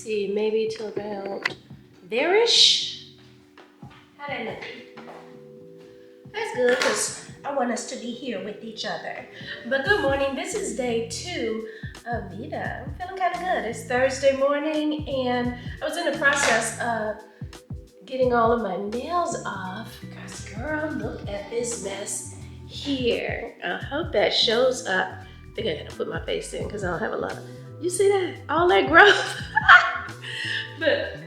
see, maybe till about there-ish. How that look? That's good, because I want us to be here with each other. But good morning, this is day 2 of Vita. I'm feeling kind of good. It's Thursday morning, and I was in the process of getting all of my nails off, because girl, look at this mess here. I hope that shows up. I think I gotta put my face in, because I don't have a lot of, you see that? All that growth. But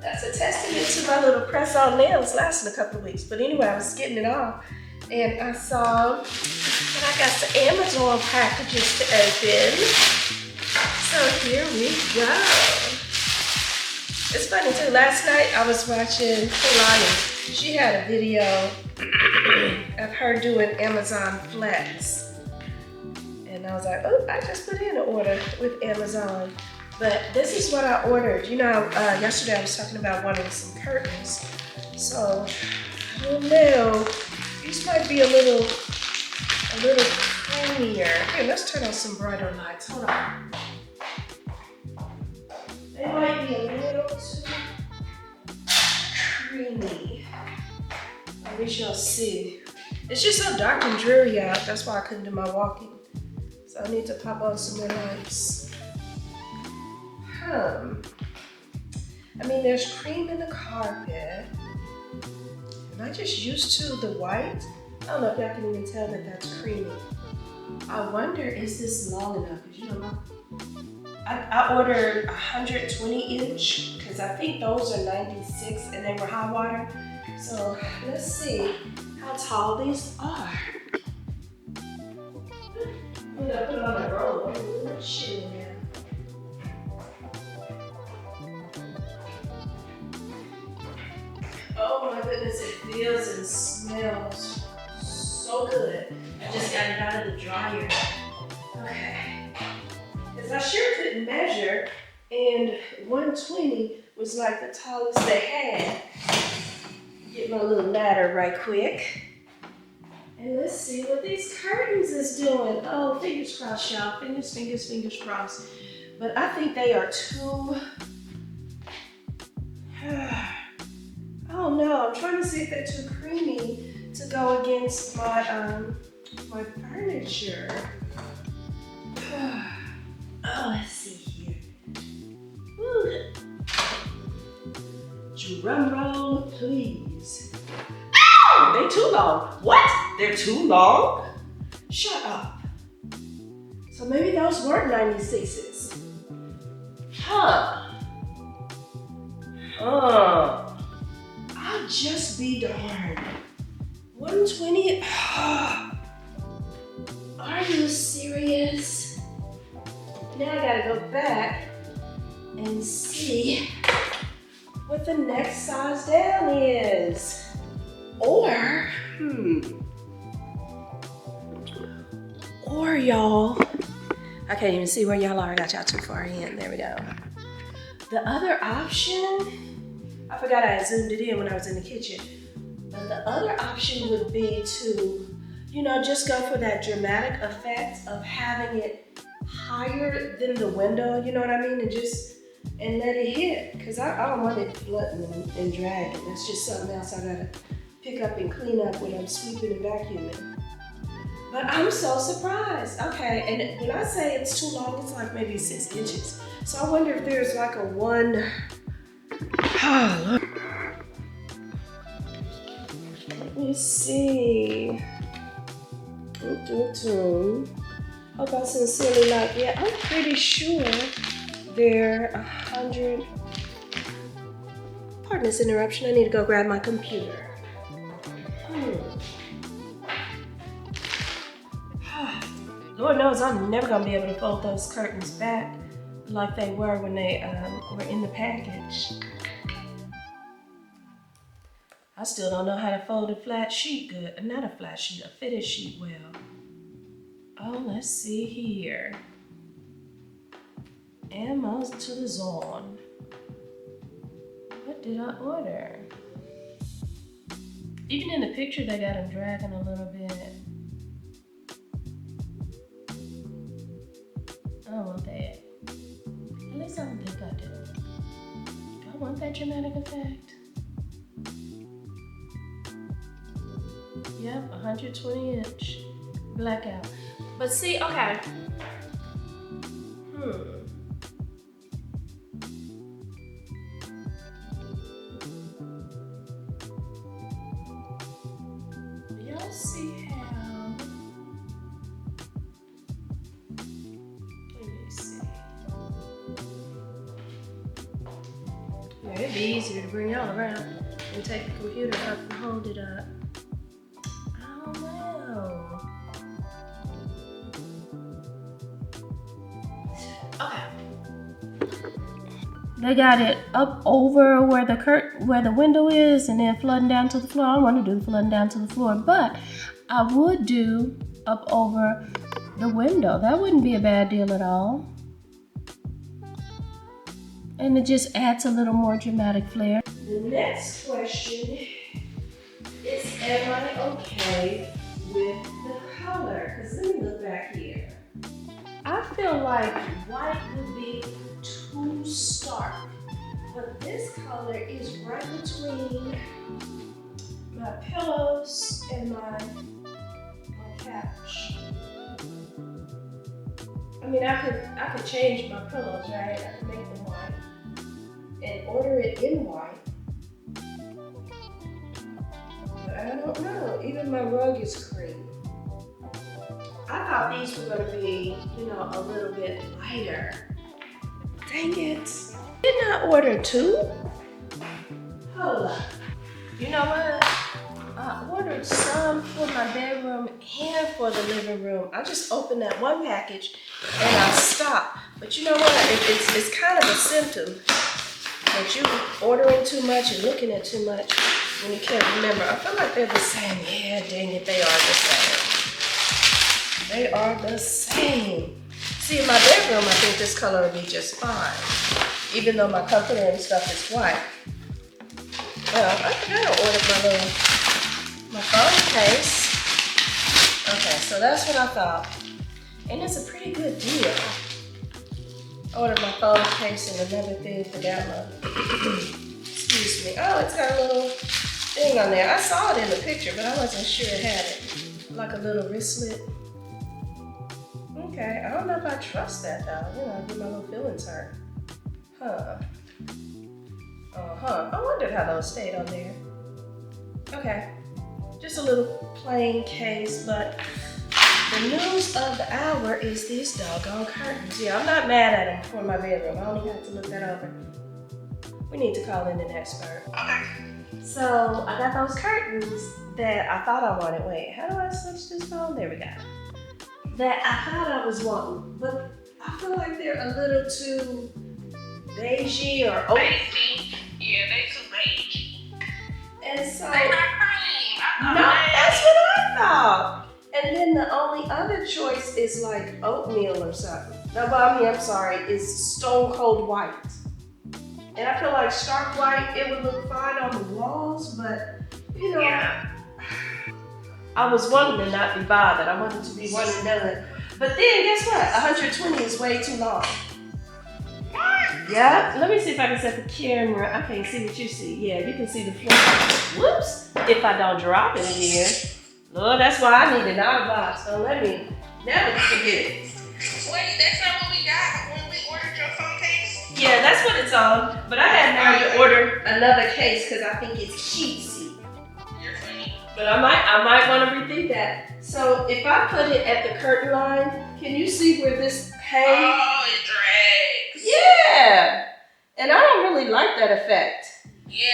that's a testament to my little press-on nails lasting a couple of weeks. But anyway, I was getting it off, and I saw that I got some Amazon packages to open. So here we go. It's funny too, last night I was watching Kalani. She had a video of her doing Amazon Flex. And I was like, oh, I just put in an order with Amazon. But this is what I ordered. You know, yesterday I was talking about wanting some curtains. So, I don't know. These might be a little creamier. Here, let's turn on some brighter lights. Hold on. They might be a little too creamy. We shall see. It's just so dark and dreary out. That's why I couldn't do my walking. So I need to pop on some more lights. I mean, there's cream in the carpet. Am I just used to the white? I don't know if y'all can even tell that that's creamy. I wonder, is this long enough? Because you know, I ordered 120 inch because I think those are 96 and they were high water. So let's see how tall these are. I'm gonna put it on my roller. Shit in there. Oh my goodness, it feels and smells so good. I just got it out of the dryer. Okay. Because I sure couldn't measure, and 120 was like the tallest they had. Get my little ladder right quick. And let's see what these curtains is doing. Oh, fingers crossed, y'all. Fingers crossed. But I think they are too... Oh no, I'm trying to see if they're too creamy to go against my my furniture. Oh, let's see here. Woo. Drum roll, please. Ow! They too long. What? They're too long? Shut up. So maybe those weren't 96s. Huh. I'll just be darned. 120? Are you serious? Now I gotta go back and see what the next size down is. Or y'all, I can't even see where y'all are. I got y'all too far in. There we go. The other option, I forgot I had zoomed it in when I was in the kitchen. But the other option would be to, you know, just go for that dramatic effect of having it higher than the window, you know what I mean? And let it hit. Because I don't want it flooding and dragging. That's just something else I gotta pick up and clean up when I'm sweeping and vacuuming. But I'm so surprised. Okay, and when I say it's too long, it's like maybe 6 inches. So I wonder if there's like a one. Let me see. Hope I sincerely like, yeah, I'm pretty sure they're 100. Pardon this interruption, I need to go grab my computer. Lord knows I'm never gonna be able to fold those curtains back like they were when they were in the package. I still don't know how to fold a flat sheet good. Not a flat sheet, a fitted sheet well. Oh, let's see here. Ammo to the zone. What did I order? Even in the picture, they got them dragging a little bit. I don't want that. least I don't think I do. Do I want that dramatic effect? Yep, 120 inch blackout. But see, okay. Y'all see how? Let me see. Yeah, it'd be easier to bring y'all around and take the computer up and hold it up. I don't know. Okay. They got it up over where the window is, and then flooding down to the floor. I don't want to do flooding down to the floor, but I would do up over the window. That wouldn't be a bad deal at all. And it just adds a little more dramatic flair. The next question is, am I okay with the color? Because let me look back here. I feel like white would be too stark, but this color is right between my pillows and my couch. I mean, I could change my pillows, right? I could make them white and order it in white. But I don't know. Even my rug is cream. I thought these were gonna be, a little bit lighter. Dang it. Did not order two? Hold up. You know what? I ordered some for my bedroom and for the living room. I just opened that one package and I stopped. But you know what? It's kind of a symptom that you ordering too much and looking at too much when you can't remember. I feel like they're the same. Yeah, dang it, they are the same. They are the same. See, in my bedroom, I think this color would be just fine, even though my comforter and stuff is white. I forgot I ordered my phone case. Okay, so that's what I thought. And it's a pretty good deal. I ordered my phone case and another thing for download. Excuse me. Oh, it's got a little thing on there. I saw it in the picture, but I wasn't sure it had it. Like a little wristlet. Okay, I don't know if I trust that though. I get my little feelings hurt. Huh. I wondered how those stayed on there. Okay, just a little plain case, but the news of the hour is these doggone curtains. Yeah, I'm not mad at them for my bedroom. I don't even have to look that over. We need to call in an expert. Okay. So I got those curtains that I thought I wanted. Wait, how do I switch this phone? There we go. That I thought I was wanting, but I feel like they're a little too beigey or oak. Yeah, they too beige. And so, They not cream. no, that's what I thought. And then the only other choice is like oatmeal or something. No, I'm sorry, is stone cold white. And I feel like stark white, it would look fine on the walls, but Yeah. I was wanting to not be bothered. I wanted to be one and done. But then guess what? 120 is way too long. What? Yeah. Let me see if I can set the camera. I can't see what you see. Yeah, you can see the floor. Whoops. If I don't drop it again. Lord, that's why I need an eye box. Don't let me never forget it. Wait, that's not what we got when we ordered your phone case? Yeah, that's what it's on. But I had now to order another case because I think it's cutesy. You're funny. But I might want to rethink that. So if I put it at the curtain line, can you see where this hangs? Oh, it drags. Yeah. And I don't really like that effect. Yeah,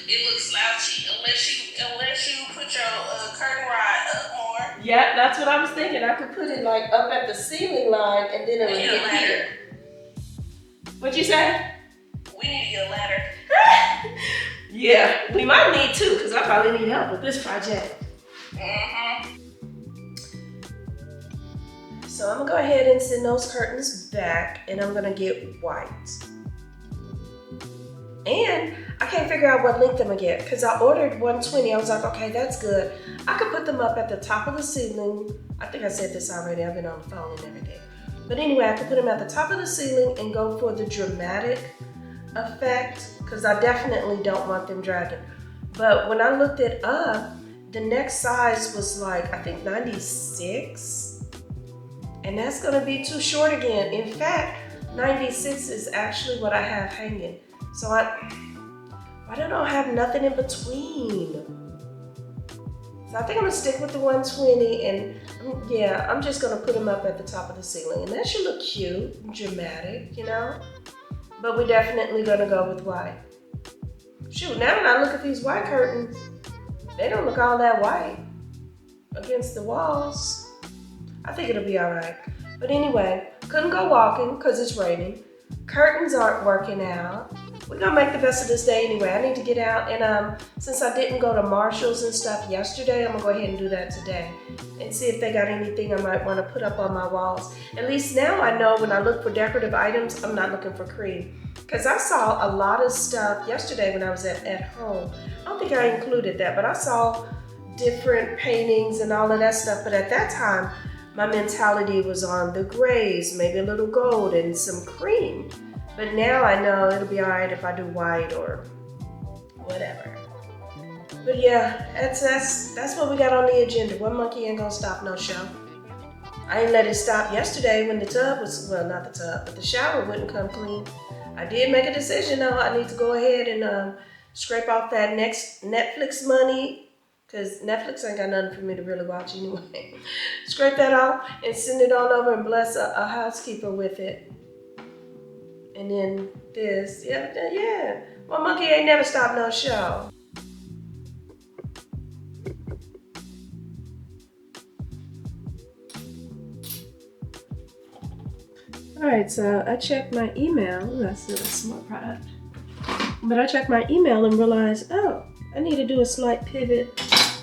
it looks slouchy unless you put your curtain rod up more. Yeah, that's what I was thinking. I could put it like up at the ceiling line and then it would We need a get ladder. here. What'd you say? We need to get a ladder. Yeah, we might need two because I probably need help with this project. Mm-hmm. So I'm gonna go ahead and send those curtains back and I'm gonna get white. And I can't figure out what length I'm gonna get because I ordered 120. I was like, okay, that's good. I could put them up at the top of the ceiling. I think I said this already. I've been on the phone and everything. But anyway, I could put them at the top of the ceiling and go for the dramatic effect, because I definitely don't want them dragging. But when I looked it up, the next size was like, I think 96. And that's gonna be too short again. In fact, 96 is actually what I have hanging. So I don't have nothing in between. So I think I'm gonna stick with the 120, and yeah, I'm just gonna put them up at the top of the ceiling. And that should look cute and dramatic, you know? But we're definitely gonna go with white. Shoot, now when I look at these white curtains, they don't look all that white against the walls. I think it'll be all right. But anyway, couldn't go walking because it's raining. Curtains aren't working out. We're gonna make the best of this day anyway. I need to get out, and since I didn't go to Marshall's and stuff yesterday, I'm gonna go ahead and do that today and see if they got anything I might wanna put up on my walls. At least now I know when I look for decorative items, I'm not looking for cream. Because I saw a lot of stuff yesterday when I was at home. I don't think I included that, but I saw different paintings and all of that stuff. But at that time, my mentality was on the grays, maybe a little gold and some cream. But now I know it'll be all right if I do white or whatever. But yeah, that's what we got on the agenda. One monkey ain't gonna stop no show. I didn't let it stop yesterday when the tub was, well, not the tub, but the shower wouldn't come clean. I did make a decision though. I need to go ahead and scrape off that next Netflix money, because Netflix ain't got nothing for me to really watch anyway. Scrape that off and send it on over and bless a housekeeper with it. And then this, yeah. One monkey ain't never stopped no show. All right, so I checked my email. That's a smart product. But I checked my email and realized, oh, I need to do a slight pivot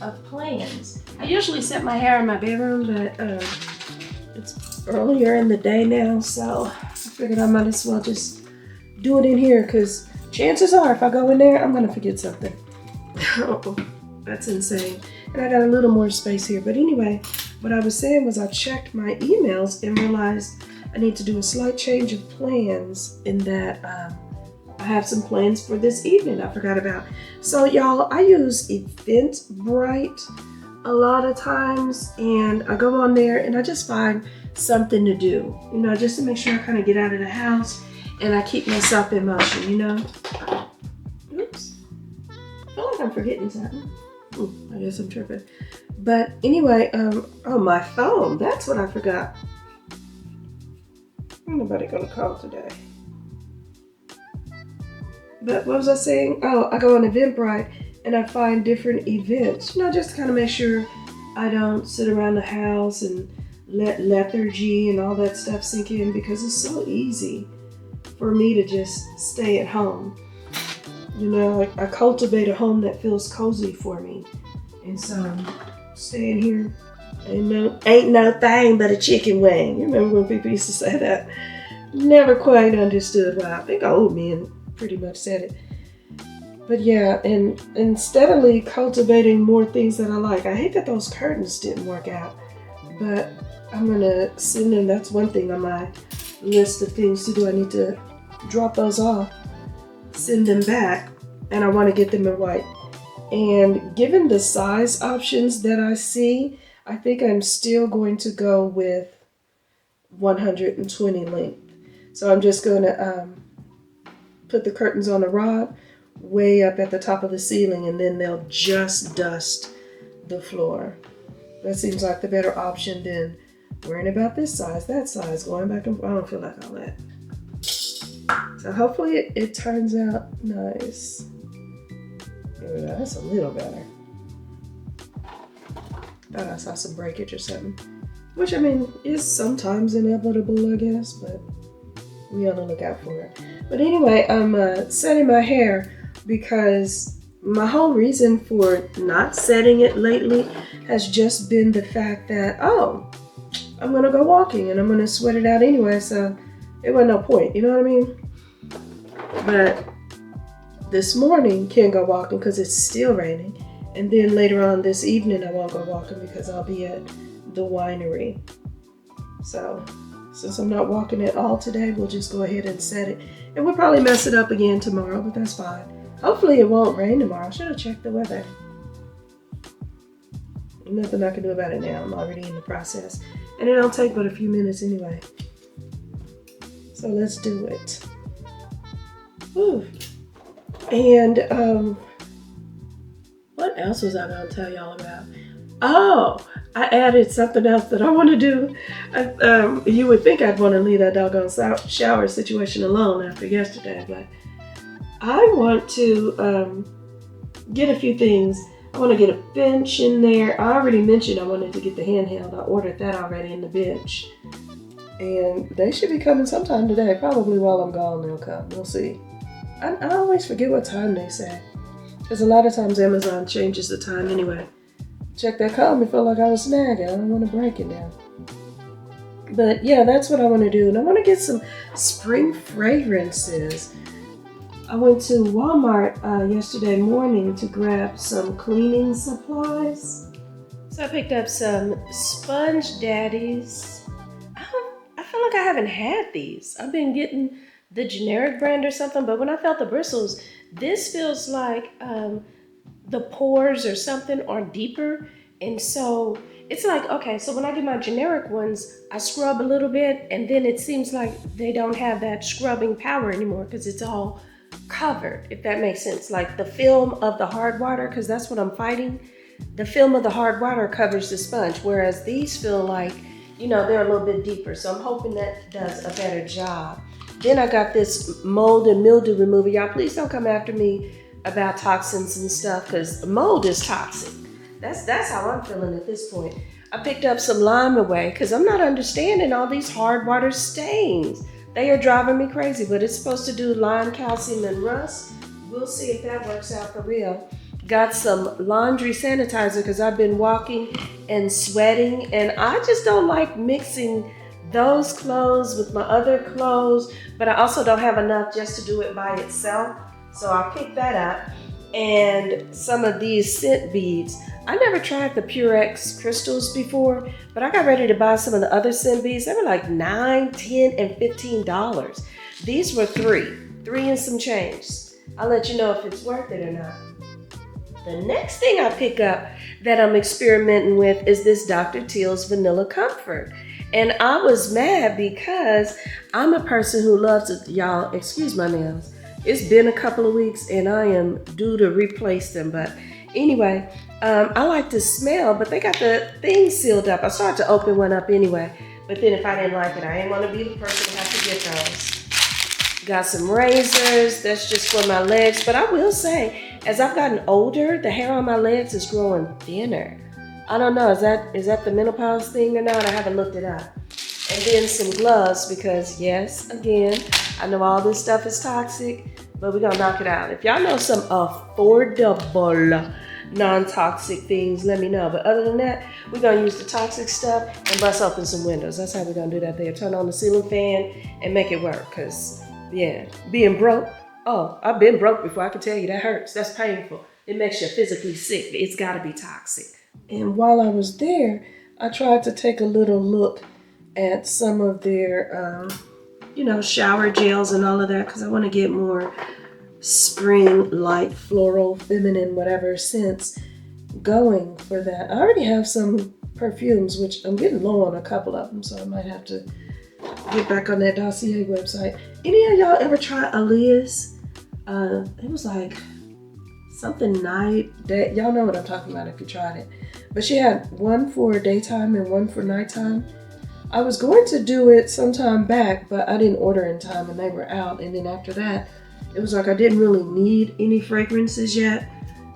of plans. I usually set my hair in my bedroom, but it's earlier in the day now, so I figured I might as well just do it in here, because chances are if I go in there, I'm gonna forget something. Oh, that's insane. And I got a little more space here. But anyway, what I was saying was I checked my emails and realized I need to do a slight change of plans in that I have some plans for this evening I forgot about. So y'all, I use Eventbrite a lot of times, and I go on there and I just find something to do, you know, just to make sure I kind of get out of the house and I keep myself in motion, you know. Oops. I feel like I'm forgetting something. I guess I'm tripping. But anyway, oh, my phone, that's what I forgot. Ain't nobody gonna call today. But what was I saying? Oh, I go on Eventbrite and I find different events, you know, just to kind of make sure I don't sit around the house and let lethargy and all that stuff sink in, because it's so easy for me to just stay at home. You know, I cultivate a home that feels cozy for me. And so staying here ain't no thing but a chicken wing. You remember when people used to say that? Never quite understood why. I think old men pretty much said it. But yeah, and steadily cultivating more things that I like. I hate that those curtains didn't work out, but I'm gonna send them. That's one thing on my list of things to do. I need to drop those off, send them back, and I want to get them in white. And given the size options that I see, I think I'm still going to go with 120 length. So I'm just going to put the curtains on a rod way up at the top of the ceiling, and then they'll just dust the floor. That seems like the better option than worrying about this size, that size, going back and forth. I don't feel like all that. So hopefully it turns out nice. There we go, that's a little better. Thought I saw some breakage or something. Which, I mean, is sometimes inevitable, I guess, but we ought to look out for it. But anyway, I'm setting my hair because my whole reason for not setting it lately has just been the fact that, oh, I'm gonna go walking and I'm gonna sweat it out anyway, so it wasn't no point, you know what I mean? But this morning, can't go walking because it's still raining. And then later on this evening, I won't go walking because I'll be at the winery. So since I'm not walking at all today, we'll just go ahead and set it. And we'll probably mess it up again tomorrow, but that's fine. Hopefully it won't rain tomorrow. I should have checked the weather. Nothing I can do about it now. I'm already in the process. And it don't take but a few minutes anyway. So let's do it. Whew. And what else was I going to tell y'all about? Oh, I added something else that I want to do. You would think I'd want to leave that doggone shower situation alone after yesterday, but I want to get a few things. I want to get a bench in there. I already mentioned I wanted to get the handheld. I ordered that already in the bench. And they should be coming sometime today. Probably while I'm gone they'll come. We'll see. I always forget what time they say. Because a lot of times Amazon changes the time anyway. Check that column and feel like I was snagging. I don't want to break it now. But yeah, that's what I want to do. And I want to get some spring fragrances. I went to Walmart yesterday morning to grab some cleaning supplies. So I picked up some Sponge Daddies. I feel like I haven't had these. I've been getting the generic brand or something, but when I felt the bristles, this feels like the pores or something are deeper. And so it's like, okay, so when I do my generic ones, I scrub a little bit and then it seems like they don't have that scrubbing power anymore because it's all covered, if that makes sense. Like the film of the hard water, because that's what I'm fighting. The film of the hard water covers the sponge, whereas these feel like, you know, they're a little bit deeper. So I'm hoping that does a better job. Then I got this mold and mildew remover. Y'all, please don't come after me about toxins and stuff, because mold is toxic. That's how I'm feeling at this point. I picked up some lime away because I'm not understanding all these hard water stains. They are driving me crazy, but it's supposed to do lime, calcium, and rust. We'll see if that works out for real. Got some laundry sanitizer because I've been walking and sweating, and I just don't like mixing those clothes with my other clothes, but I also don't have enough just to do it by itself. So I picked that up. And some of these scent beads. I never tried the Purex crystals before, but I got ready to buy some of the other scent beads. They were like $9, $10, and $15. These were three and some change. I'll let you know if it's worth it or not. The next thing I pick up that I'm experimenting with is this Dr. Teal's Vanilla Comfort. And I was mad because I'm a person who loves to, y'all, excuse my nails. It's been a couple of weeks and I am due to replace them. But anyway, I like to smell, but they got the thing sealed up. I started to open one up anyway. But then if I didn't like it, I ain't want to be the person to have to get those. Got some razors. That's just for my legs. But I will say, as I've gotten older, the hair on my legs is growing thinner. I don't know, is that the menopause thing or not? I haven't looked it up. And then some gloves because, yes, again, I know all this stuff is toxic, but we're going to knock it out. If y'all know some affordable non-toxic things, let me know. But other than that, we're going to use the toxic stuff and bust open some windows. That's how we're going to do that there. Turn on the ceiling fan and make it work because, yeah, being broke. Oh, I've been broke before. I can tell you that hurts. That's painful. It makes you physically sick. It's got to be toxic. And while I was there, I tried to take a little look at some of their, shower gels and all of that because I want to get more spring, light, floral, feminine, whatever scents going for that. I already have some perfumes, which I'm getting low on a couple of them, so I might have to get back on that Dossier website. Any of y'all ever try Aaliyah's? It was like something night, day. Y'all know what I'm talking about if you tried it. But she had one for daytime and one for nighttime. I was going to do it sometime back, but I didn't order in time and they were out. And then after that, it was like I didn't really need any fragrances yet,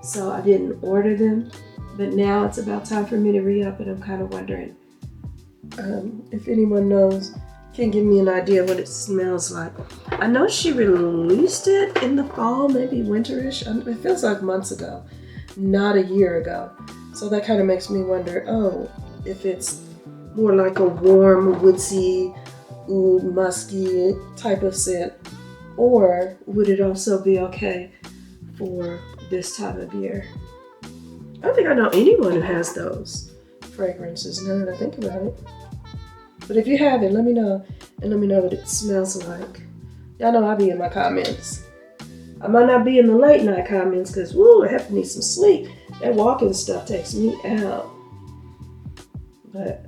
so I didn't order them. But now it's about time for me to re-up, and I'm kind of wondering if anyone knows, can give me an idea what it smells like. I know she released it in the fall, maybe winterish. It feels like months ago, not a year ago. So that kind of makes me wonder, if it's more like a warm, woodsy, oud, musky type of scent, or would it also be okay for this time of year? I don't think I know anyone who has those fragrances now that I think about it. But if you have it, let me know. And let me know what it smells like. Y'all know I be in my comments. I might not be in the late night comments because, woo, I have to need some sleep. That walking stuff takes me out. But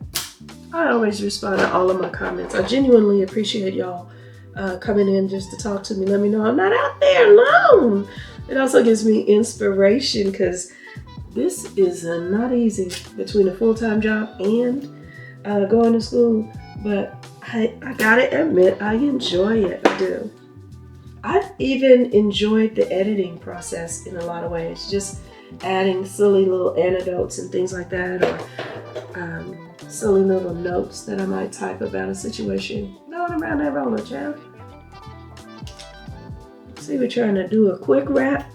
I always respond to all of my comments. I genuinely appreciate y'all coming in just to talk to me. Let me know I'm not out there alone. It also gives me inspiration because this is not easy between a full-time job and going to school. But I gotta admit, I enjoy it. I do. I've even enjoyed the editing process in a lot of ways. Just adding silly little anecdotes and things like that, or silly little notes that I might type about a situation. Going around that roller, child. See, we're trying to do a quick wrap.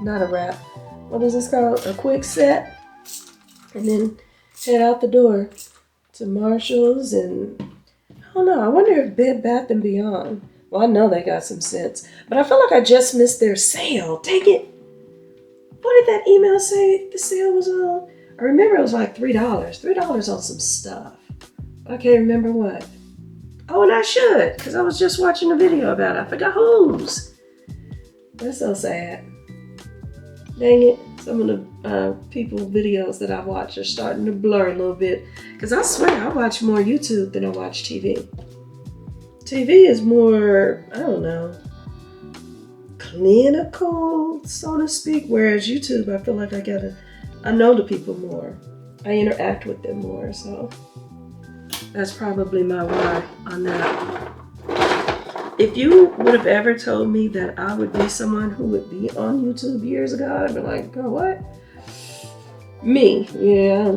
Not a wrap. What is this called? A quick set. And then head out the door to Marshall's and, I don't know, I wonder if Bed Bath & Beyond. Well, I know they got some sense. But I feel like I just missed their sale. Take it. What did that email say the sale was on? I remember it was like $3. $3 on some stuff. I can't remember what. Oh, and I should, because I was just watching a video about it. I forgot whose. That's so sad. Dang it. Some of the people videos that I watch are starting to blur a little bit. Because I swear I watch more YouTube than I watch TV. TV is more, I don't know, clinical, so to speak. Whereas YouTube, I feel like I know the people more. I interact with them more. So that's probably my why on that. If you would have ever told me that I would be someone who would be on YouTube years ago, I'd be like, girl, what? Me? Yeah.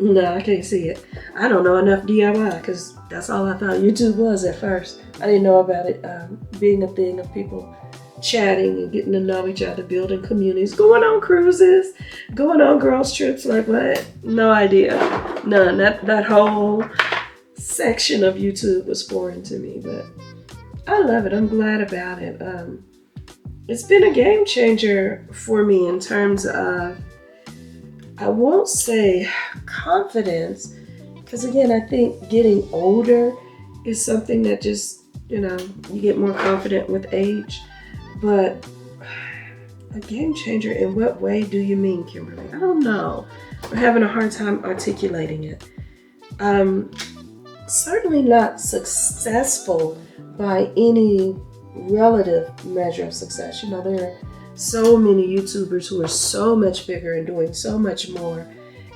No, I can't see it. I don't know enough DIY because that's all I thought YouTube was at first. I didn't know about it being a thing of people chatting and getting to know each other, building communities, going on cruises, going on girls trips. Like what? No idea. None. That whole section of YouTube was foreign to me, but I love it. I'm glad about it. It's been a game changer for me in terms of, I won't say confidence, because again, I think getting older is something that just, you get more confident with age. But a game changer, in what way do you mean, Kymberly? I don't know. I'm having a hard time articulating it. Certainly not successful by any relative measure of success. There are so many YouTubers who are so much bigger and doing so much more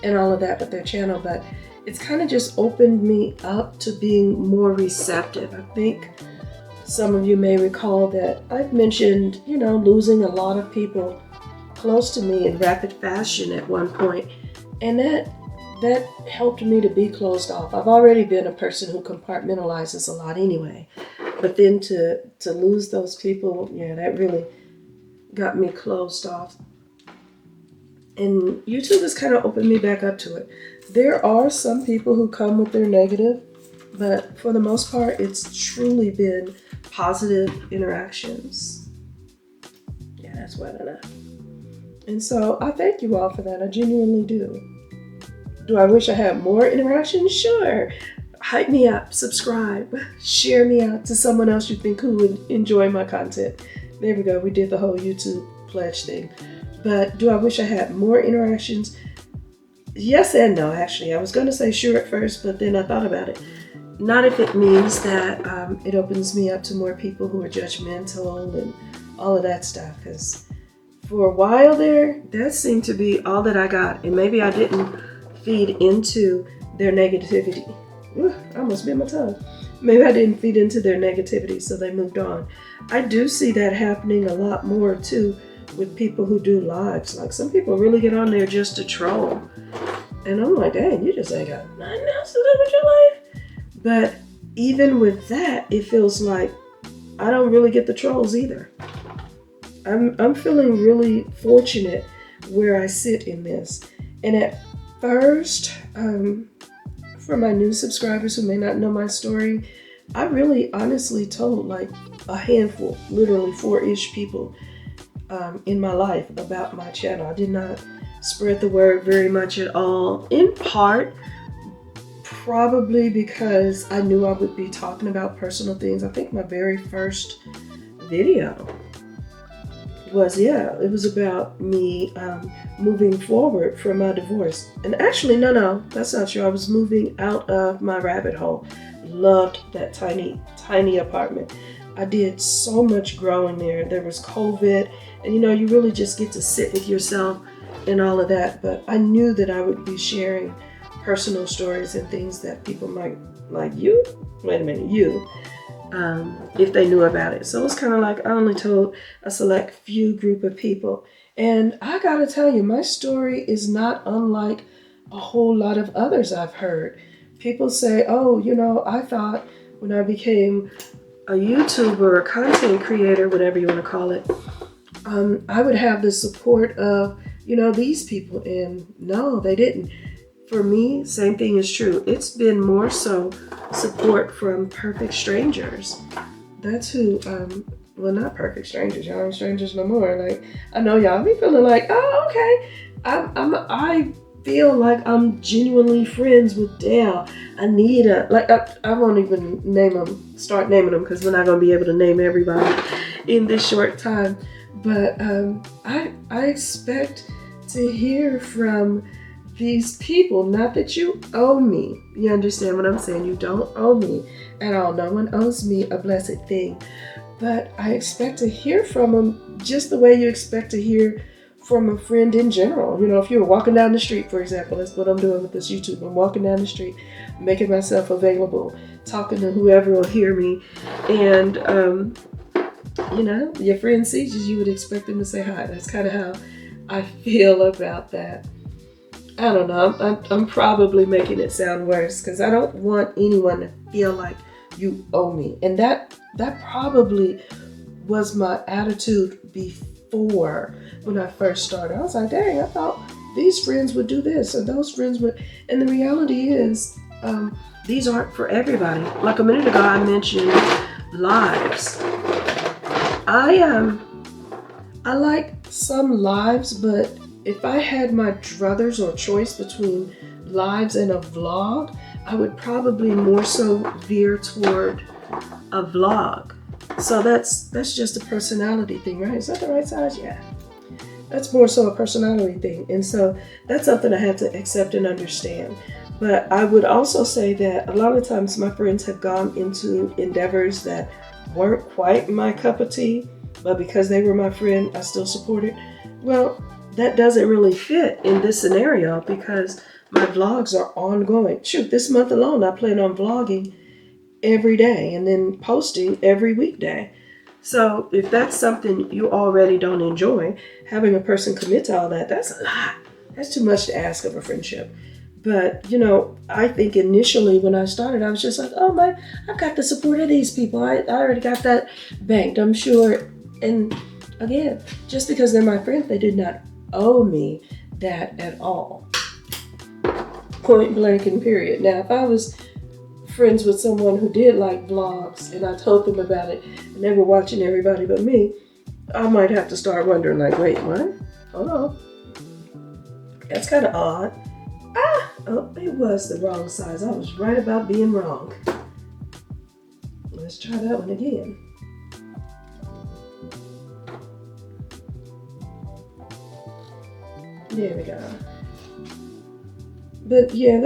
and all of that with their channel, but it's kind of just opened me up to being more receptive. I think some of you may recall that I've mentioned, losing a lot of people close to me in rapid fashion at one point, and that helped me to be closed off. I've already been a person who compartmentalizes a lot anyway, but then to lose those people, that really got me closed off. And YouTube has kind of opened me back up to it. There are some people who come with their negative, but for the most part, it's truly been positive interactions. Yeah, that's well enough. And so I thank you all for that. I genuinely do. Do I wish I had more interactions? Sure. Hype me up, subscribe, share me out to someone else you think who would enjoy my content. There we go. We did the whole YouTube pledge thing. But do I wish I had more interactions? Yes and no, actually. I was going to say sure at first, but then I thought about it. Not if it means that it opens me up to more people who are judgmental and all of that stuff. Because for a while there, that seemed to be all that I got. And maybe I didn't feed into their negativity. I almost bit my tongue. Maybe I didn't feed into their negativity, so they moved on. I do see that happening a lot more too with people who do lives. Like some people really get on there just to troll. And I'm like, dang, you just ain't got nothing else to do with your life. But even with that, it feels like I don't really get the trolls either. I'm feeling really fortunate where I sit in this. And at first, for my new subscribers who may not know my story, I really honestly told like a handful, literally 4-ish people in my life about my channel. I did not spread the word very much at all, in part Probably because I knew I would be talking about personal things. I think my very first video was, it was about me moving forward from my divorce. And actually, no, that's not true. I was moving out of my rabbit hole. Loved that tiny apartment. I did so much growing there. There was COVID, and you really just get to sit with yourself and all of that. But I knew that I would be sharing personal stories and things that people might like. You? Wait a minute, you. If they knew about it. So it's kind of like I only told a select few group of people. And I gotta tell you, my story is not unlike a whole lot of others I've heard. People say, oh, I thought when I became a YouTuber or a content creator, whatever you want to call it, I would have the support of, these people. And no, they didn't. For me, same thing is true. It's been more so support from perfect strangers. That's who, well, not perfect strangers. Y'all ain't strangers no more. Like, I know y'all be feeling like, oh, okay. I feel like I'm genuinely friends with Dale, Anita. Like, I won't even start naming them, because we're not going to be able to name everybody in this short time. But I expect to hear from these people. Not that you owe me. You understand what I'm saying? You don't owe me at all. No one owes me a blessed thing. But I expect to hear from them just the way you expect to hear from a friend in general. If you're walking down the street, for example, that's what I'm doing with this YouTube. I'm walking down the street, making myself available, talking to whoever will hear me. And, your friend sees you would expect them to say hi. That's kind of how I feel about that. I don't know. I'm probably making it sound worse, because I don't want anyone to feel like you owe me. And that probably was my attitude before, when I first started. I was like, dang, I thought these friends would do this or those friends would. And the reality is, these aren't for everybody. Like a minute ago, I mentioned lives. I like some lives, but if I had my druthers or choice between lives and a vlog, I would probably more so veer toward a vlog. So that's just a personality thing, right? Is that the right size? Yeah. That's more so a personality thing. And so that's something I have to accept and understand. But I would also say that a lot of times my friends have gone into endeavors that weren't quite my cup of tea, but because they were my friend, I still supported. Well, that doesn't really fit in this scenario, because my vlogs are ongoing. Shoot, this month alone, I plan on vlogging every day and then posting every weekday. So if that's something you already don't enjoy, having a person commit to all that, that's a lot. That's too much to ask of a friendship. But, I think initially when I started, I was just like, oh my, I've got the support of these people. I already got that banked, I'm sure. And again, just because they're my friends, they did not owe me that at all. Point blank and period. Now, if I was friends with someone who did like vlogs and I told them about it and they were watching everybody but me, I might have to start wondering, like, wait, what? Hold on. That's kind of odd. Oh, it was the wrong size. I was right about being wrong. Let's try that one again. There we go. But yeah,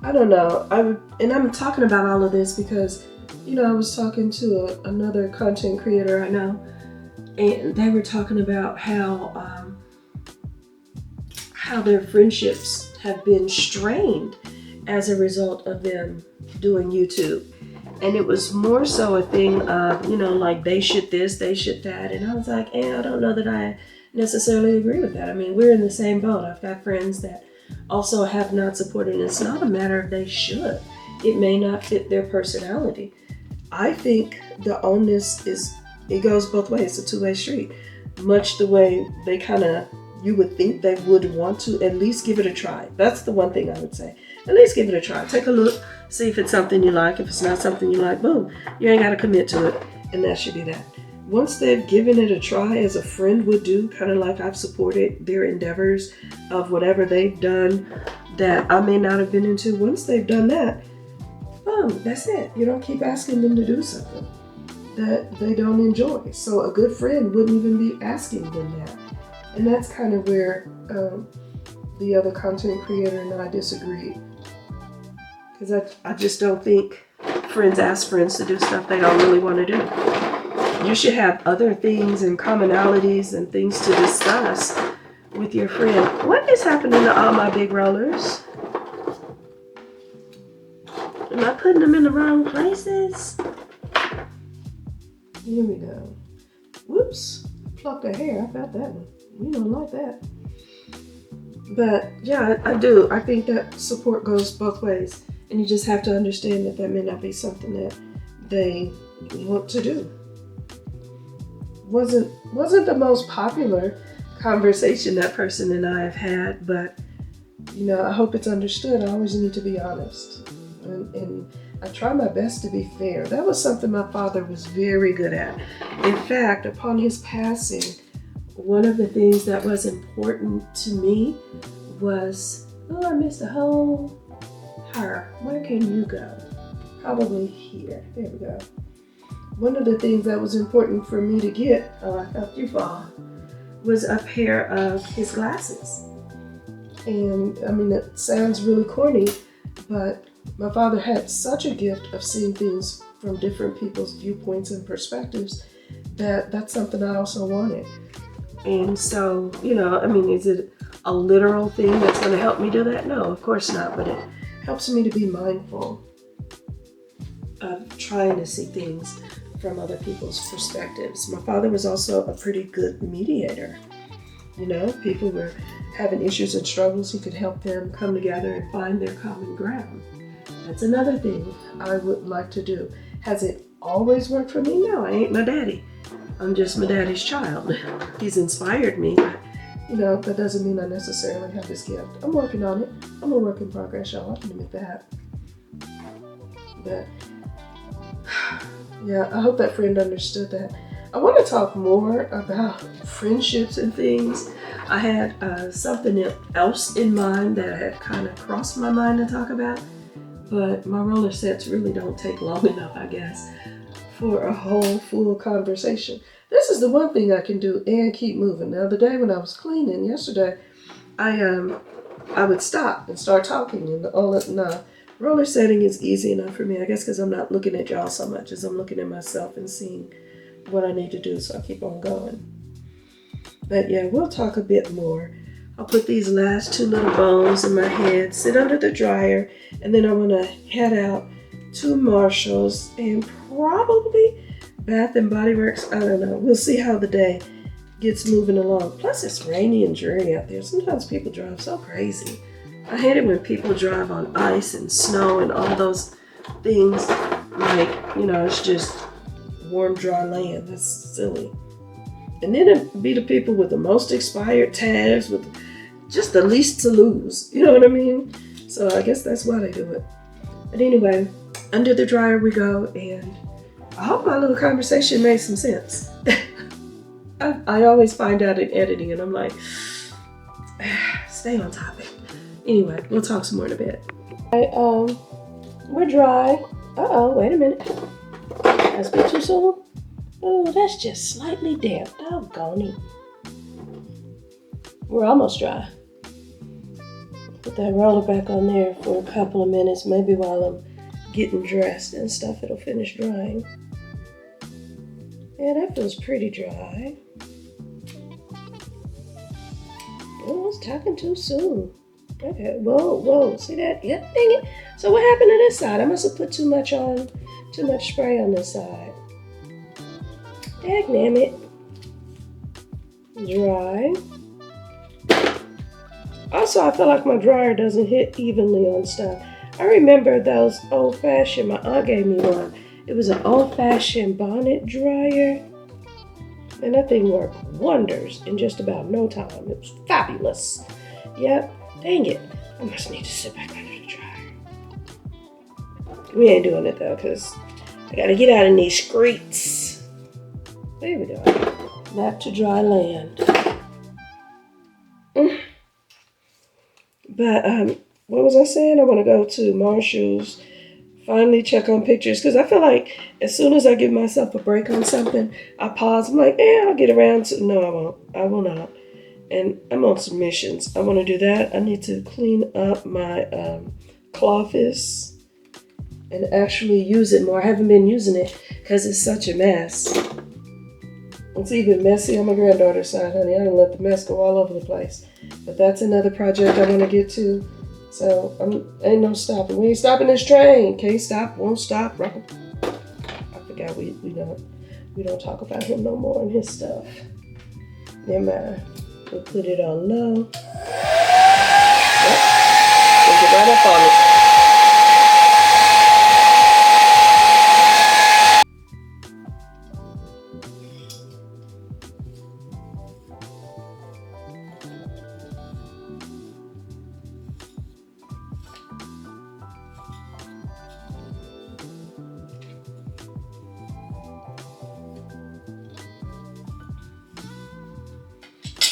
I don't know. I'm talking about all of this because, I was talking to another content creator right now, and they were talking about how their friendships have been strained as a result of them doing YouTube. And it was more so a thing of, like they should this, they should that. And I was like, I don't know that I necessarily agree with that. I mean, we're in the same boat. I've got friends that also have not supported. It's not a matter of they should. It may not fit their personality. I think the onus it goes both ways. It's a two-way street. Much the way they you would think they would want to at least give it a try. That's the one thing I would say. At least give it a try. Take a look, see if it's something you like. If it's not something you like, boom, you ain't got to commit to it. And that should be that. Once they've given it a try, as a friend would do, kind of like I've supported their endeavors of whatever they've done that I may not have been into. Once they've done that, that's it. You don't keep asking them to do something that they don't enjoy. So a good friend wouldn't even be asking them that. And that's kind of where the other content creator and I disagree. Because I just don't think friends ask friends to do stuff they don't really want to do. You should have other things and commonalities and things to discuss with your friend. What is happening to all my big rollers? Am I putting them in the wrong places? Here we go. Whoops, plucked a hair. I felt that one. We don't like that. But yeah, I do. I think that support goes both ways. And you just have to understand that that may not be something that they want to do. Wasn't the most popular conversation that person and I have had, but you know, I hope it's understood. I always need to be honest. And I try my best to be fair. That was something my father was very good at. In fact, upon his passing, one of the things that was important to me was, oh, I missed a whole her. Where can you go? Probably here. There we go. One of the things that was important for me to get, oh, I helped you fall, was a pair of his glasses. And I mean, it sounds really corny, but my father had such a gift of seeing things from different people's viewpoints and perspectives that that's something I also wanted. And so, you know, I mean, is it a literal thing that's going to help me do that? No, of course not, but it helps me to be mindful of trying to see things from other people's perspectives. My father was also a pretty good mediator. You know, people were having issues and struggles. He could help them come together and find their common ground. That's another thing I would like to do. Has it always worked for me? No, I ain't my daddy. I'm just my daddy's child. He's inspired me, but you know, that doesn't mean I necessarily have this gift. I'm working on it. I'm a work in progress, y'all. I can admit that. But yeah, I hope that friend understood that. I want to talk more about friendships and things. I had something else in mind that had kind of crossed my mind to talk about, but my roller sets really don't take long enough, I guess, for a whole full conversation. This is the one thing I can do and keep moving. Now, the day when I was cleaning yesterday, I would stop and start talking and all that. Nah, roller setting is easy enough for me, I guess, because I'm not looking at y'all so much as I'm looking at myself and seeing what I need to do, so I keep on going. But yeah, we'll talk a bit more. I'll put these last two little bows in my head, sit under the dryer, and then I want to head out to Marshall's and probably Bath and Body Works. I don't know. We'll see how the day gets moving along. Plus, it's rainy and dreary out there. Sometimes people drive so crazy. I hate it when people drive on ice and snow and all those things. Like, you know, it's just warm, dry land. That's silly. And then it'd be the people with the most expired tags, with just the least to lose. You know what I mean? So I guess that's why they do it. But anyway, under the dryer we go, and I hope my little conversation made some sense. I always find out in editing, and I'm like, stay on topic. Anyway, we'll talk some more in a bit. We're dry. Uh-oh, wait a minute. Did I speak too soon? Oh, that's just slightly damp. Doggone it. We're almost dry. Put that roller back on there for a couple of minutes, maybe while I'm getting dressed and stuff. It'll finish drying. Yeah, that feels pretty dry. Oh, I was talking too soon. Okay, whoa, see that? Yep, dang it. So what happened to this side? I must have put too much spray on this side. Dagnammit. Dry. Also, I feel like my dryer doesn't hit evenly on stuff. I remember those old-fashioned, my aunt gave me one. It was an old-fashioned bonnet dryer. And that thing worked wonders in just about no time. It was fabulous. Yep, dang it. I must need to sit back under the dryer. We ain't doing it though, because I gotta get out in these streets. There we go. Back to dry land. But what was I saying? I want to go to Marshall's, finally check on pictures, because I feel like as soon as I give myself a break on something, I pause. I'm like, I'll get around to. No, I won't. I will not. And I'm on some missions. I want to do that. I need to clean up my Cloffice and actually use it more. I haven't been using it because it's such a mess. It's even messy on my granddaughter's side, honey. I done let the mess go all over the place. But that's another project I want to get to. So ain't no stopping. We ain't stopping this train. Can't stop, won't stop. I forgot we don't talk about him no more and his stuff. Never mind. We'll put it on low. Yep. We'll get right up on it.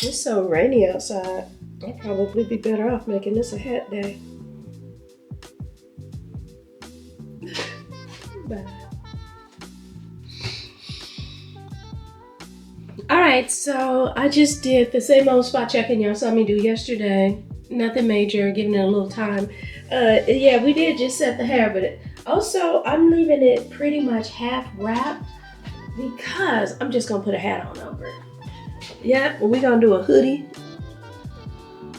It's so rainy outside. I'd probably be better off making this a hat day. Bye. Alright, so I just did the same old spot checking y'all saw me do yesterday. Nothing major, giving it a little time. Yeah, we did just set the hair, but also I'm leaving it pretty much half wrapped because I'm just gonna put a hat on over it. Yeah, well, we're gonna do a hoodie.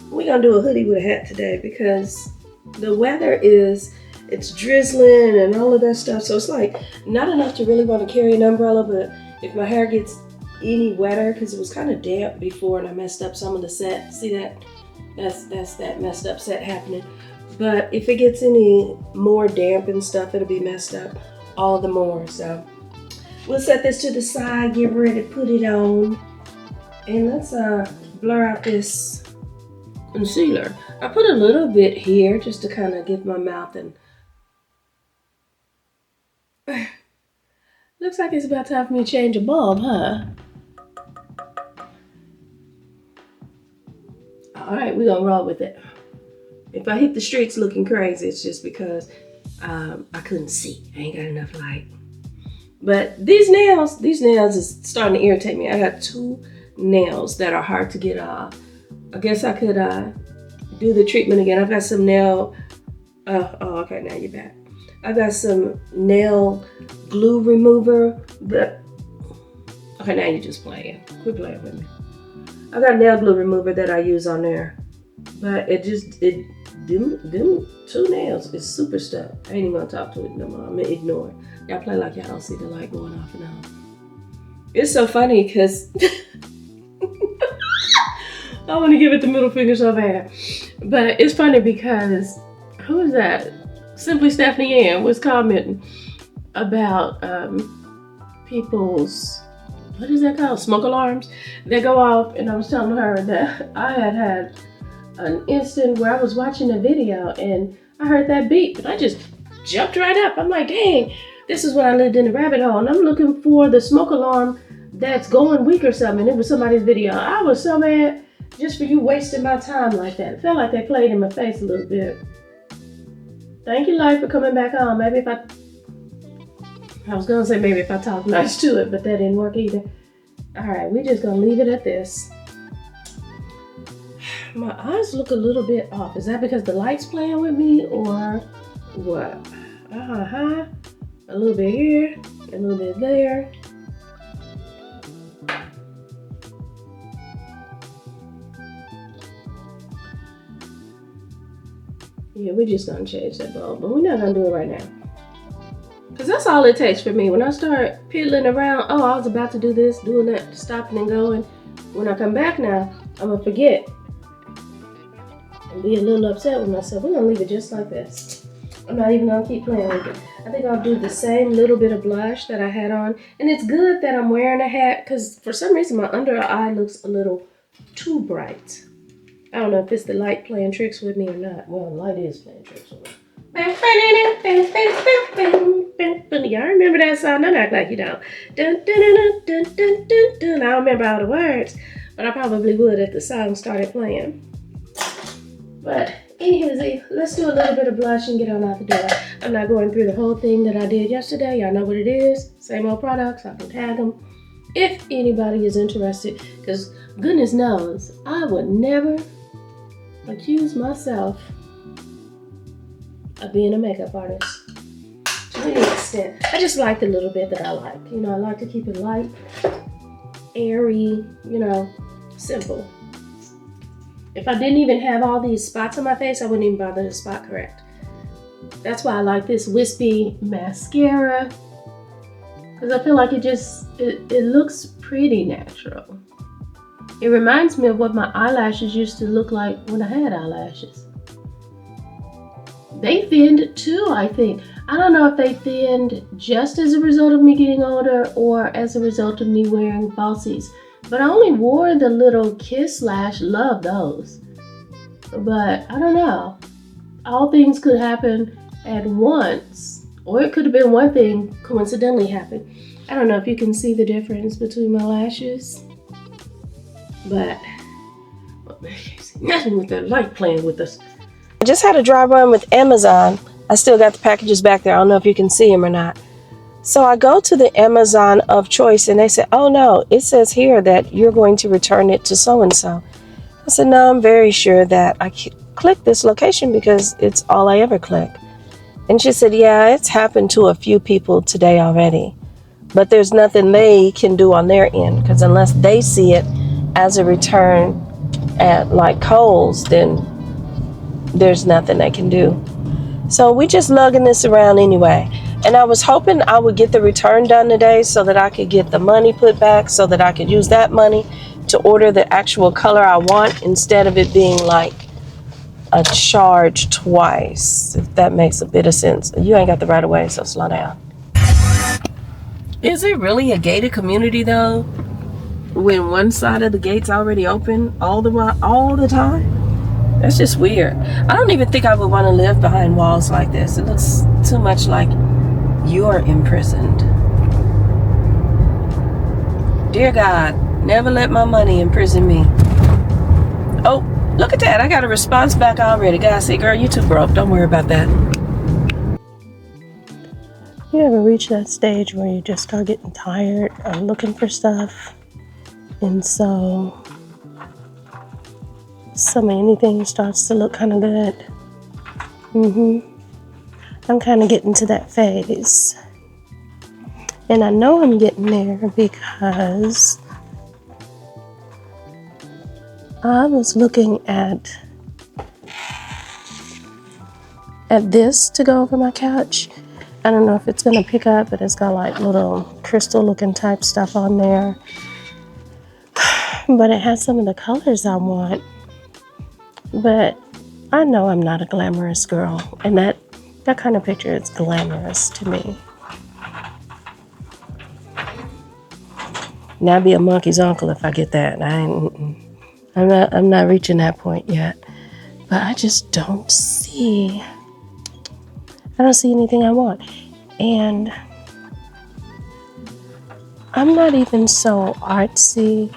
We're gonna do a hoodie with a hat today because the weather it's drizzling and all of that stuff. So it's like not enough to really want to carry an umbrella, but if my hair gets any wetter, because it was kind of damp before and I messed up some of the set. See that? That's that messed up set happening. But if it gets any more damp and stuff, it'll be messed up all the more. So we'll set this to the side, get ready to put it on. And let's blur out this concealer. I put a little bit here just to kind of give my mouth and looks like it's about time for me to change a bulb, huh? All right, we're gonna roll with it. If I hit the streets looking crazy, it's just because I couldn't see. I ain't got enough light. But these nails is starting to irritate me. I got 2 nails that are hard to get off. I guess I could do the treatment again. I've got some nail, okay, now you're back. I've got some nail glue remover, but, okay, now you're just playing. Quit playing with me. I got nail glue remover that I use on there, but them 2 nails is super stuck. I ain't even gonna talk to it no more. I'm gonna ignore it. Y'all play like y'all don't see the light going off and on. It's so funny because I want to give it the middle finger so bad. But it's funny because, who is that? Simply Stephanie Ann was commenting about people's, what is that called? Smoke alarms that go off. And I was telling her that I had an instant where I was watching a video and I heard that beep and I just jumped right up. I'm like, dang, this is when I lived in the rabbit hole. And I'm looking for the smoke alarm that's going weak or something. It was somebody's video. I was so mad just for you wasting my time like that. It felt like they played in my face a little bit. Thank you, Life, for coming back on. Maybe if I was gonna say maybe if I talk nice to it, but that didn't work either. All right, we're just gonna leave it at this. My eyes look a little bit off. Is that because the light's playing with me or what? A little bit here, a little bit there. Yeah, we're just gonna change that bulb, but we're not gonna do it right now. Cause that's all it takes for me. When I start piddling around, oh, I was about to do this, doing that, stopping and going. When I come back now, I'm gonna forget and be a little upset with myself. We're gonna leave it just like this. I'm not even gonna keep playing with it. I think I'll do the same little bit of blush that I had on. And it's good that I'm wearing a hat because for some reason my under eye looks a little too bright. I don't know if it's the light playing tricks with me or not. Well, the light is playing tricks with me. Y'all remember that song? Don't act like you don't. Dun, dun, dun, dun, dun, dun, dun. I don't remember all the words, but I probably would if the song started playing. But Anywho, let's do a little bit of blush and get on out the door. I'm not going through the whole thing that I did yesterday. Y'all know what it is. Same old products. I can tag them if anybody is interested. Because goodness knows, I would never accuse myself of being a makeup artist to any extent. I just liked a little bit that I liked. You know, I like to keep it light, airy, you know, simple. If I didn't even have all these spots on my face, I wouldn't even bother to spot correct. That's why I like this wispy mascara, because I feel like it looks pretty natural. It reminds me of what my eyelashes used to look like when I had eyelashes. They thinned too, I think. I don't know if they thinned just as a result of me getting older or as a result of me wearing falsies. But I only wore the little kiss lash, love those. But I don't know. All things could happen at once. Or it could have been one thing coincidentally happened. I don't know if you can see the difference between my lashes. But nothing with the light playing with us. I just had a dry run with Amazon. I still got the packages back there. I don't know if you can see them or not. So I go to the Amazon of choice and they said, oh no, it says here that you're going to return it to so-and-so. I said, no, I'm very sure that I clicked this location because it's all I ever click. And she said, yeah, it's happened to a few people today already. But there's nothing they can do on their end because unless they see it as a return at like Kohl's, then there's nothing they can do. So we just lugging this around anyway. And I was hoping I would get the return done today so that I could get the money put back so that I could use that money to order the actual color I want instead of it being like a charge twice, if that makes a bit of sense. You ain't got the right of way, so slow down. Is it really a gated community though when one side of the gate's already open all the time? That's just weird. I don't even think I would want to live behind walls like this. It looks too much like you're imprisoned. Dear God, never let my money imprison me. Oh, look at that. I got a response back already. Guys, say, girl, you too broke. Don't worry about that. You ever reach that stage where you just start getting tired of looking for stuff? And so anything starts to look kind of good. I'm kind of getting to that phase. And I know I'm getting there because I was looking at this to go over my couch. I don't know if it's gonna pick up, but it's got like little crystal looking type stuff on there. But it has some of the colors I want. But I know I'm not a glamorous girl, and that kind of picture is glamorous to me. Now I'd be a monkey's uncle if I get that. I'm not reaching that point yet. But I just don't see anything I want. And I'm not even so artsy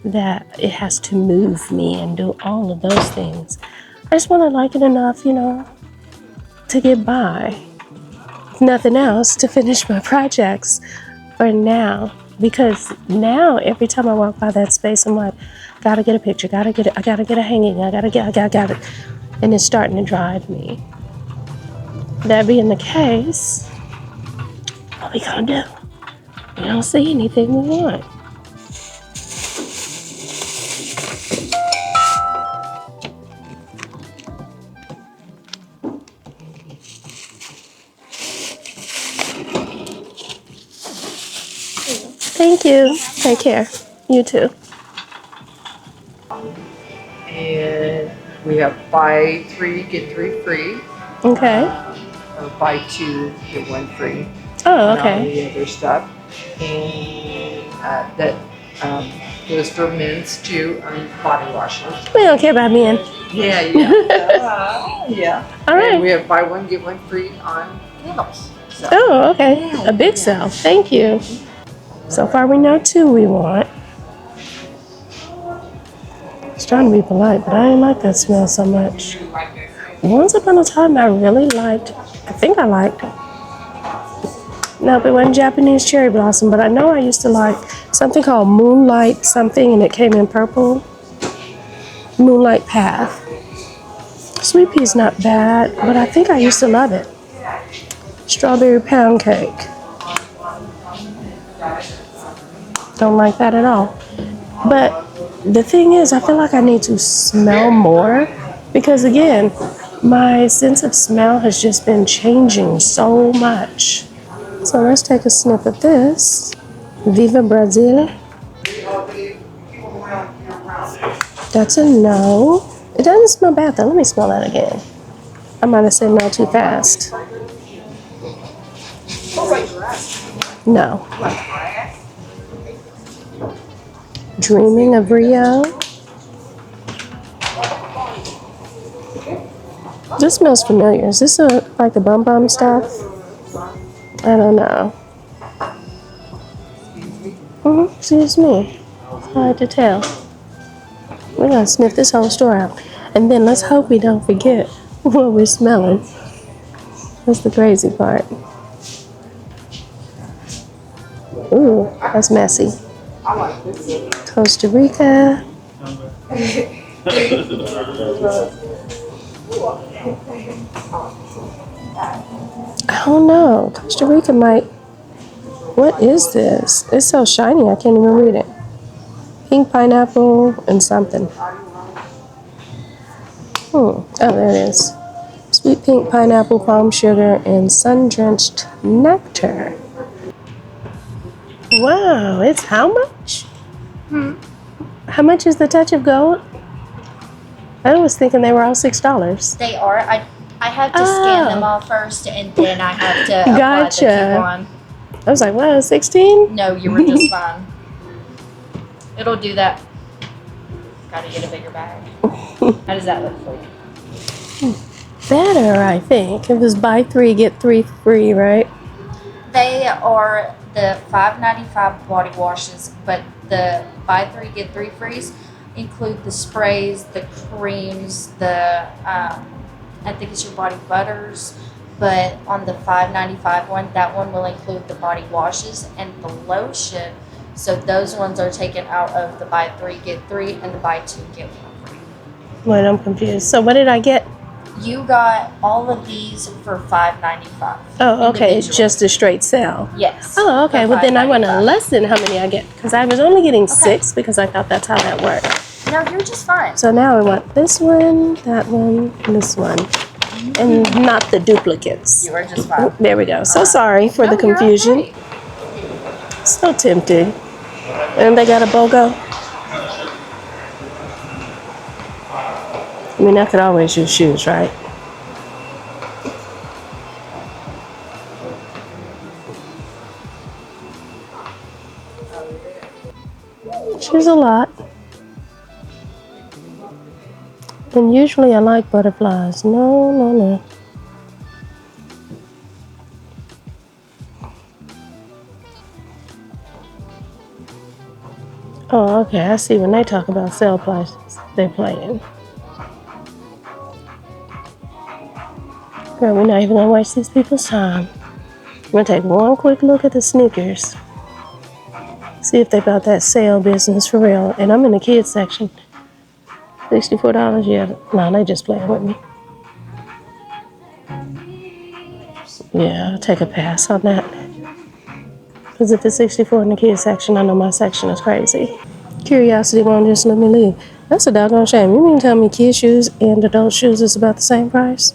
that it has to move me and do all of those things. I just want to like it enough, you know, to get by. If nothing else, to finish my projects for now. Because now, every time I walk by that space, I'm like, gotta get a picture, I gotta get a hanging, I gotta get it. And it's starting to drive me. That being the case, what we gonna do? We don't see anything we want. Thank you. Take care. You too. And we have buy 3, get 3 free. Okay. Or buy 2, get 1 free. Oh, okay. And all the other stuff. And that goes for men's too, body washes. We don't care about men. Yeah. Yeah. All right. And we have buy 1, get 1 free on candles. So. Oh, okay. A big sale. Thank you. So far we know 2 we want. I was trying to be polite, but I didn't like that smell so much. Once upon a time, I really liked, I think I liked, nope, it wasn't Japanese cherry blossom, but I know I used to like something called Moonlight something, and it came in purple. Moonlight Path. Sweet pea's not bad, but I think I used to love it. Strawberry pound cake. Don't like that at all. But the thing is, I feel like I need to smell more because, again, my sense of smell has just been changing so much. So let's take a sniff of this. Viva Brazil. That's a no. It doesn't smell bad though. Let me smell that again. I might have said no too fast. No. Dreaming of Rio. This smells familiar. Is this like the Bum Bum stuff? I don't know. Excuse me. It's hard to tell. We're gonna sniff this whole store out. And then let's hope we don't forget what we're smelling. That's the crazy part. Ooh, that's messy. Costa Rica. I don't know. Costa Rica might. What is this? It's so shiny I can't even read it. Pink pineapple and something. Oh, there it is. Sweet pink pineapple, palm sugar, and sun-drenched nectar. Wow, it's how much? How much is the touch of gold? I was thinking they were all $6. They are. I have to scan them all first, and then I have to apply the coupon. I was like, wow, 16? No, you were just fine. It'll do that. Gotta get a bigger bag. How does that look for you? Better, I think. It was buy 3, get 3 free, right? They are the $5.95 body washes, but the buy 3, get 3 frees include the sprays, the creams, the I think it's your body butters, but on the $5.95 one, that one will include the body washes and the lotion. So those ones are taken out of the buy 3, get 3 and the buy 2, get 1 free. Wait, I'm confused. So what did I get? You got all of these for $5.95. Oh, okay. It's just a straight sale. Yes. Oh, okay. Well, then I want to lessen how many I get because I was only getting 6 because I thought that's how that worked. No, you're just fine. So now I want this one, that one, this one, and not the duplicates. You are just fine. There we go. So sorry for the confusion. You're okay. So tempting. And they got a BOGO. I mean, I could always use shoes, right? She's a lot. And usually I like butterflies. No. Oh, okay. I see when they talk about sale prices, they're playing. Girl, we're not even gonna waste these people's time. I'm gonna take one quick look at the sneakers. See if they got that sale business for real. And I'm in the kids section. $64, yeah. No, they just playing with me. Yeah, I'll take a pass on that. Because if it's 64 in the kids section, I know my section is crazy. Curiosity won't just let me leave. That's a doggone shame. You mean tell me kids shoes and adult shoes is about the same price?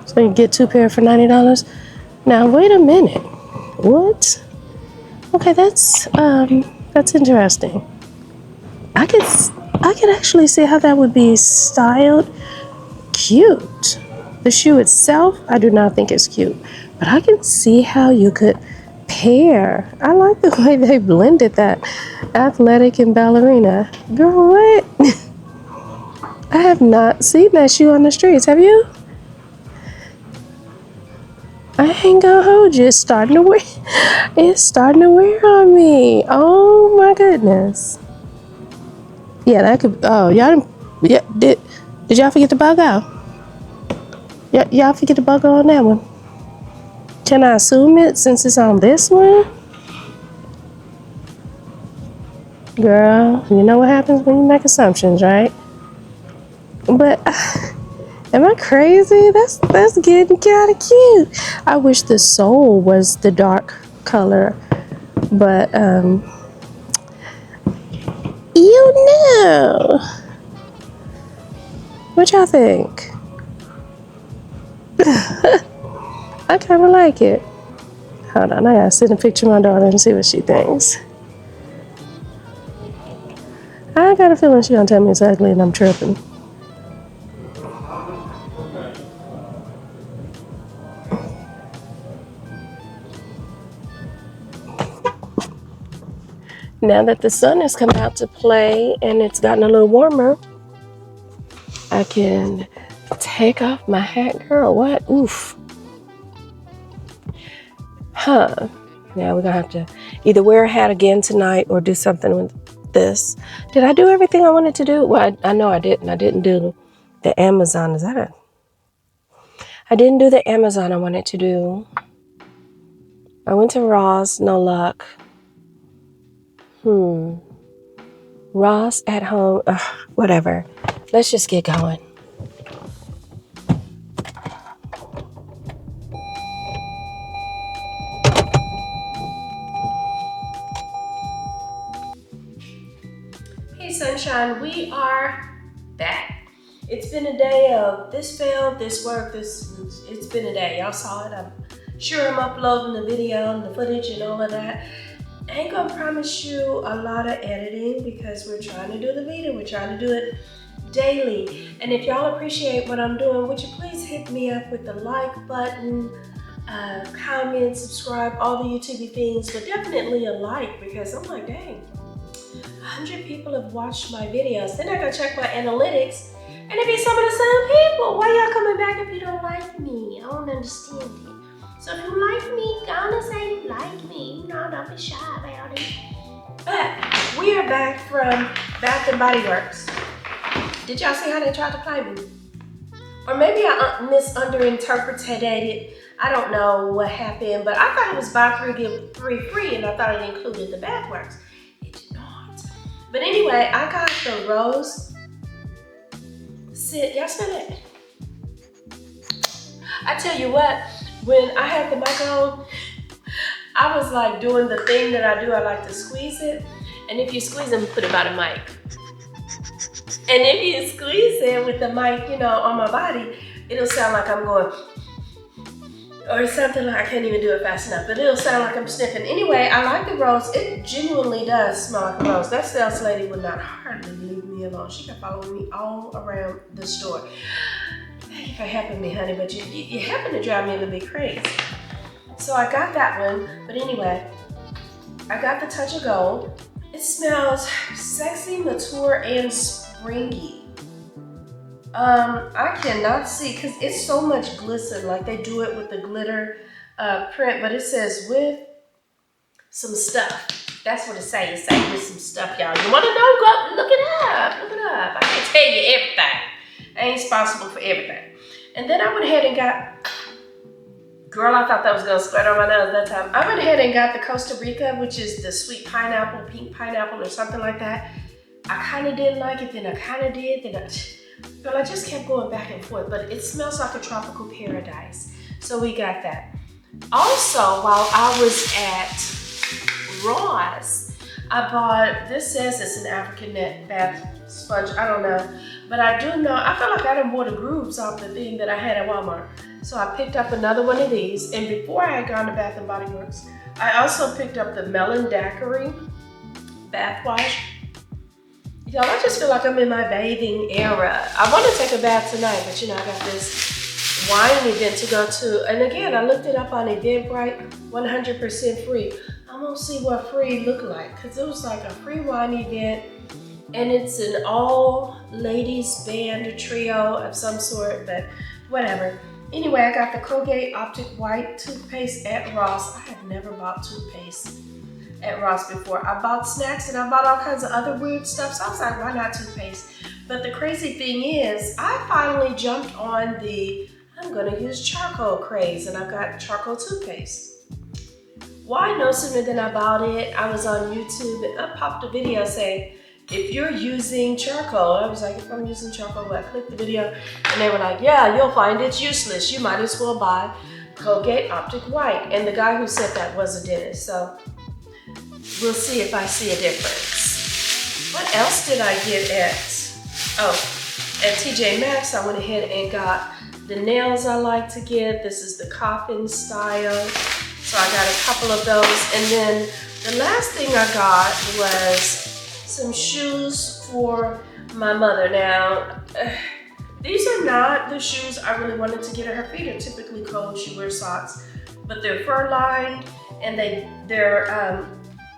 So you get 2 pair for $90? Now wait a minute. What? Okay, that's interesting. I could actually see how that would be styled cute. The shoe itself, I do not think is cute, but I can see how you could pair. I like the way they blended that athletic and ballerina. Girl, what? I have not seen that shoe on the streets. Have you? I ain't gonna hold you. It's starting to wear on me. Oh my goodness. Yeah, that could. Oh, y'all. Yeah, Did y'all forget the BOGO? Y'all forget the BOGO on that one? Can I assume it since it's on this one? Girl, you know what happens when you make assumptions, right? But am I crazy? That's getting kind of cute. I wish the sole was the dark color, but you know. What y'all think? I kind of like it. Hold on, I gotta send a picture to my daughter and see what she thinks. I got a feeling she gonna tell me it's ugly and I'm tripping. Now that the sun has come out to play and it's gotten a little warmer, I can take off my hat. Girl, what? Oof. Huh. Now we're gonna have to either wear a hat again tonight or do something with this. Did I do everything I wanted to do? Well, I know I didn't. I didn't do the Amazon. Is that it? I didn't do the Amazon I wanted to do. I went to Ross, no luck. Ross at home, whatever. Let's just get going. Hey sunshine, we are back. It's been a day of this failed, this worked, it's been a day. Y'all saw it. I'm sure I'm uploading the video and the footage and all of that. I ain't gonna promise you a lot of editing because we're trying to do the video. We're trying to do it daily. And if y'all appreciate what I'm doing, would you please hit me up with the like button, comment, subscribe, all the YouTube things, but definitely a like because I'm like, dang, 100 people have watched my videos. Then I go check my analytics and it be some of the same people. Why y'all coming back if you don't like me? I don't understand it. So if you like me, gonna say you like me. You know, don't be shy about it. But we are back from Bath and Body Works. Did y'all see how they tried to play me? Or maybe I misunderstood it. I don't know what happened, but I thought it was buy 3 get 3 free, and I thought it included the Bath Works. It did not. But anyway, I got the rose. Y'all smell it? I tell you what. When I had the mic on, I was like doing the thing that I do. I like to squeeze it. And if you squeeze it, put it by the mic. And if you squeeze it with the mic, you know, on my body, it'll sound like I'm going, or something like, I can't even do it fast enough, but it'll sound like I'm sniffing. Anyway, I like the rose. It genuinely does smell like a rose. That sales lady would not hardly leave me alone. She kept following me all around the store. Thank you for helping me, honey, but you happen to drive me a little bit crazy. So I got that one, but anyway, I got the Touch of Gold. It smells sexy, mature, and springy. I cannot see, because it's so much glisten, like they do it with the glitter print, but it says with some stuff. That's what it says. It says with some stuff, y'all. You wanna know? Go look it up, look it up. I can tell you everything. I ain't responsible for everything. And then I went ahead and got, girl, I thought that was gonna spread on my nose that time. I went ahead and got the Costa Rica, which is the sweet pineapple, pink pineapple or something like that. I kind of didn't like it, then I kind of did, then I just kept going back and forth, but it smells like a tropical paradise. So we got that. Also, while I was at Ross, I bought, this says it's an African net bath sponge, I don't know. But I do know, I feel like I done bought the grooves off the thing that I had at Walmart. So I picked up another one of these. And before I had gone to Bath and Body Works, I also picked up the Melon Daiquiri bath wash. Y'all, I just feel like I'm in my bathing era. I want to take a bath tonight, but you know, I got this wine event to go to. And again, I looked it up on Eventbrite, 100% free. I'm gonna see what free look like, because it was like a free wine event. And it's an all ladies band trio of some sort, but whatever. Anyway, I got the Colgate Optic White toothpaste at Ross. I have never bought toothpaste at Ross before. I bought snacks and I bought all kinds of other weird stuff. So I was like, why not toothpaste? But the crazy thing is, I finally jumped on the I'm gonna use charcoal craze, and I've got charcoal toothpaste. Why? No sooner than I bought it, I was on YouTube and up popped a video saying, if you're using charcoal, I was like, if I'm using charcoal, I clicked the video and they were like, yeah, you'll find it's useless. You might as well buy Colgate Optic White. And the guy who said that was a dentist, so we'll see if I see a difference. What else did I get at TJ Maxx? I went ahead and got the nails I like to get. This is the coffin style. So I got a couple of those. And then the last thing I got was some shoes for my mother. Now, these are not the shoes I really wanted to get her. Her feet are typically cold. She wears socks, but they're fur lined and they're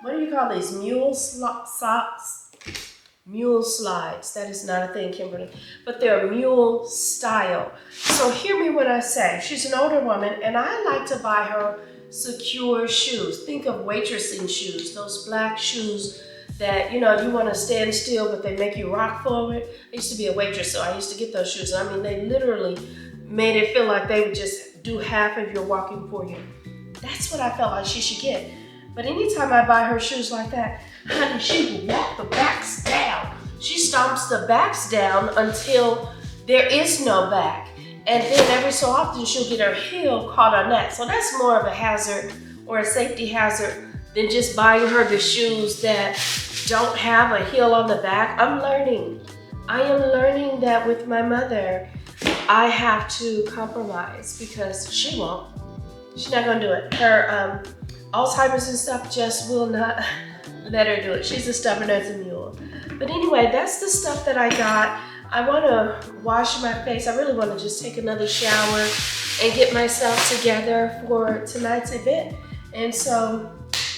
what do you call these? Mule socks? Mule slides. That is not a thing, Kymberly, but they're mule style. So hear me when I say, she's an older woman and I like to buy her secure shoes. Think of waitressing shoes, those black shoes that, you know, you want to stand still, but they make you rock forward. I used to be a waitress, so I used to get those shoes. I mean, they literally made it feel like they would just do half of your walking for you. That's what I felt like she should get. But anytime I buy her shoes like that, honey, she will walk the backs down. She stomps the backs down until there is no back. And then every so often she'll get her heel caught on that. So that's more of a hazard or a safety hazard than just buying her the shoes that don't have a heel on the back. I'm learning. I am learning that with my mother, I have to compromise because she won't. She's not gonna do it. Her Alzheimer's and stuff just will not let her do it. She's as stubborn as a mule. But anyway, that's the stuff that I got. I wanna wash my face. I really wanna just take another shower and get myself together for tonight's event. And so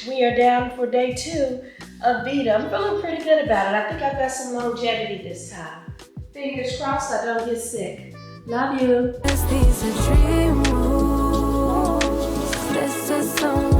we are down for day 2 of Vita. I'm feeling pretty good about it. I think I've got some longevity this time. Fingers crossed I don't get sick. Love you. These are dream moves. This is so